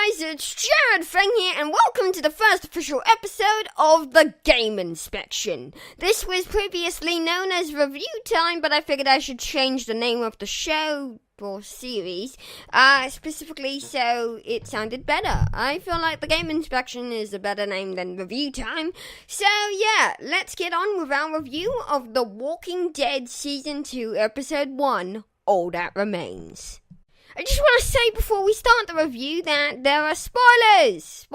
guys, it's Jarrodfeng here, and welcome to the first official episode of the Game Inspection. This was previously known as Review Time, but I figured I should change the name of the show or series, specifically so it sounded better. I feel like the Game Inspection is a better name than Review Time. So yeah, let's get on with our review of The Walking Dead Season 2, Episode 1, All That Remains. I just want to say before we start the review that there are spoilers!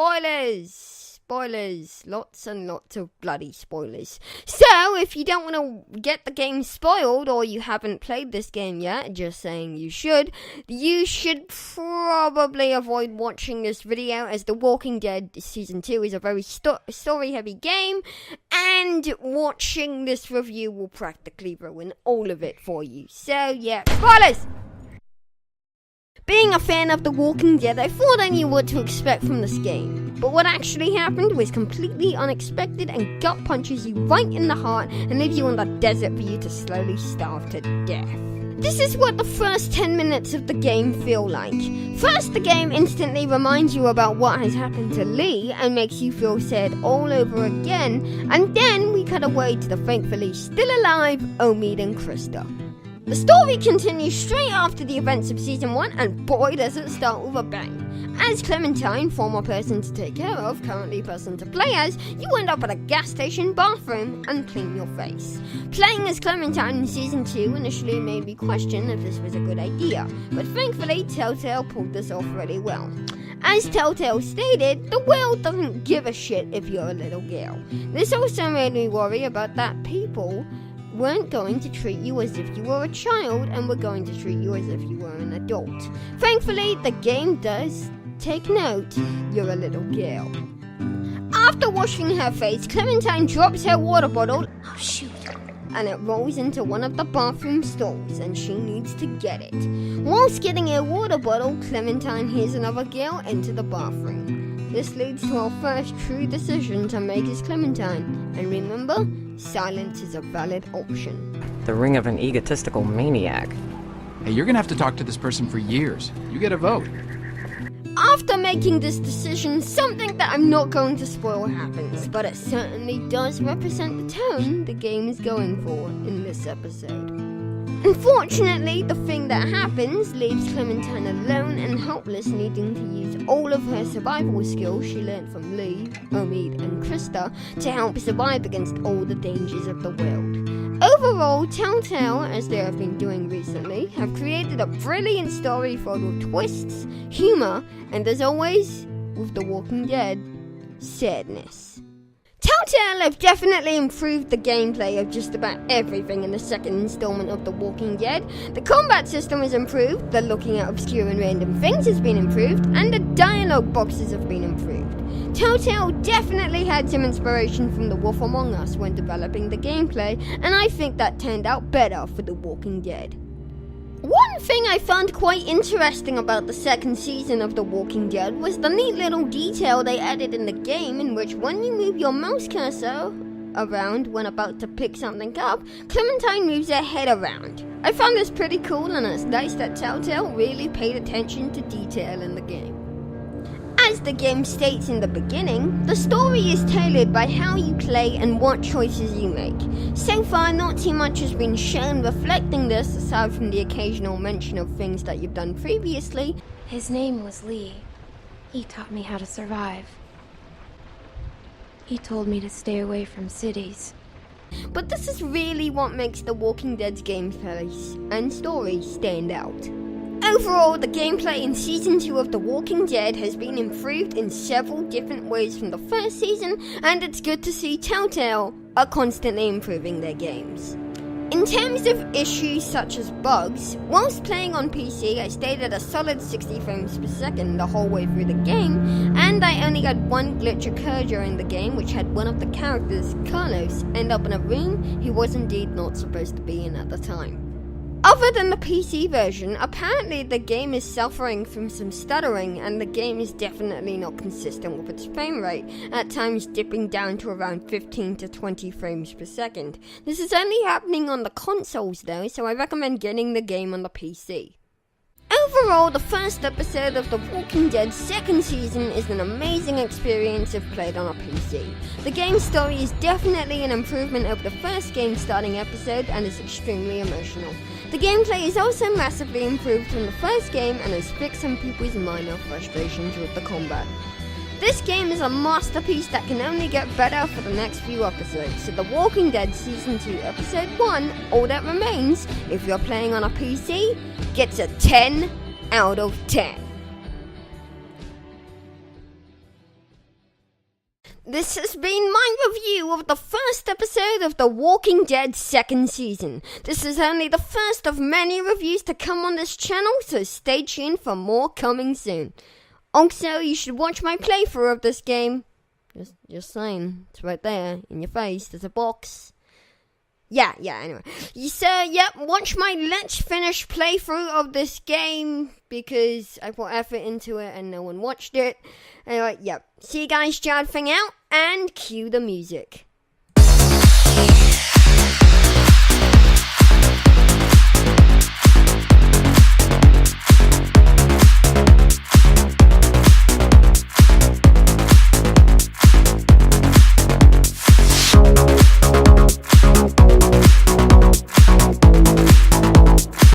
Lots and lots of bloody spoilers. So, if you don't want to get the game spoiled, or you haven't played this game yet, just saying you should probably avoid watching this video, as The Walking Dead Season 2 is a very story-heavy game, and watching this review will practically ruin all of it for you. So, yeah, spoilers! Being a fan of The Walking Dead, I thought I knew what to expect from this game. But what actually happened was completely unexpected and gut punches you right in the heart and leaves you in the desert for you to slowly starve to death. This is what the first 10 minutes of the game feel like. First, the game instantly reminds you about what has happened to Lee and makes you feel sad all over again, and then we cut away to the thankfully still alive Omid and Krista. The story continues straight after the events of Season 1, and boy does it start with a bang. As Clementine, former person to take care of, currently person to play as, you end up at a gas station bathroom and clean your face. Playing as Clementine in Season 2 initially made me question if this was a good idea, but thankfully Telltale pulled this off really well. As Telltale stated, the world doesn't give a shit if you're a little girl. This also made me worry about that people weren't going to treat you as if you were a child and were going to treat you as if you were an adult. Thankfully, the game does take note you're a little girl. After washing her face, Clementine drops her water bottle, and it rolls into one of the bathroom stalls, and she needs to get it. Whilst getting her water bottle, Clementine hears another girl enter the bathroom. This leads to our first true decision to make as Clementine, and remember, silence is a valid option. The ring of an egotistical maniac. Hey, you're gonna have to talk to this person for years. You get a vote. After making this decision, something that I'm not going to spoil happens, but it certainly does represent the tone the game is going for in this episode. Unfortunately, the thing that happens leaves Clementine alone and helpless, needing to use all of her survival skills she learned from Lee, Omid, and Krista to help survive against all the dangers of the world. Overall, Telltale, as they have been doing recently, have created a brilliant story filled with twists, humor, and as always, with The Walking Dead, sadness. Telltale have definitely improved the gameplay of just about everything in the second installment of The Walking Dead. The combat system is improved, the looking at obscure and random things has been improved, and the dialogue boxes have been improved. Telltale definitely had some inspiration from The Wolf Among Us when developing the gameplay, and I think that turned out better for The Walking Dead. One thing I found quite interesting about the second season of The Walking Dead was the neat little detail they added in the game, in which when you move your mouse cursor around when about to pick something up, Clementine moves her head around. I found this pretty cool, and it's nice that Telltale really paid attention to detail in the game. As the game states in the beginning, the story is tailored by how you play and what choices you make. So far, not too much has been shown reflecting this, aside from the occasional mention of things that you've done previously. His name was Lee. He taught me how to survive. He told me to stay away from cities. But this is really what makes The Walking Dead's gameplay and story stand out. Overall, the gameplay in Season 2 of The Walking Dead has been improved in several different ways from the first season, and it's good to see Telltale are constantly improving their games. In terms of issues such as bugs, whilst playing on PC, I stayed at a solid 60 frames per second the whole way through the game, and I only had one glitch occur during the game, which had one of the characters, Carlos, end up in a room he was indeed not supposed to be in at the time. Other than the PC version, apparently the game is suffering from some stuttering, and the game is definitely not consistent with its frame rate, at times dipping down to around 15 to 20 frames per second. This is only happening on the consoles though, so I recommend getting the game on the PC. Overall, the first episode of The Walking Dead second season is an amazing experience if played on a PC. The game's story is definitely an improvement over the first game starting episode and is extremely emotional. The gameplay is also massively improved from the first game and has fixed some people's minor frustrations with the combat. This game is a masterpiece that can only get better for the next few episodes, so The Walking Dead Season 2 Episode 1, All That Remains, if you're playing on a PC, gets a 10 out of 10. This has been my review of the first episode of The Walking Dead second season. This is only the first of many reviews to come on this channel, so stay tuned for more coming soon. Also, you should watch my playthrough of this game. Just saying. It's right there, in your face. There's a box. Anyway. Watch my Let's Finish playthrough of this game, because I put effort into it and no one watched it. Anyway, see you guys, Jarrodfeng out, and cue the music.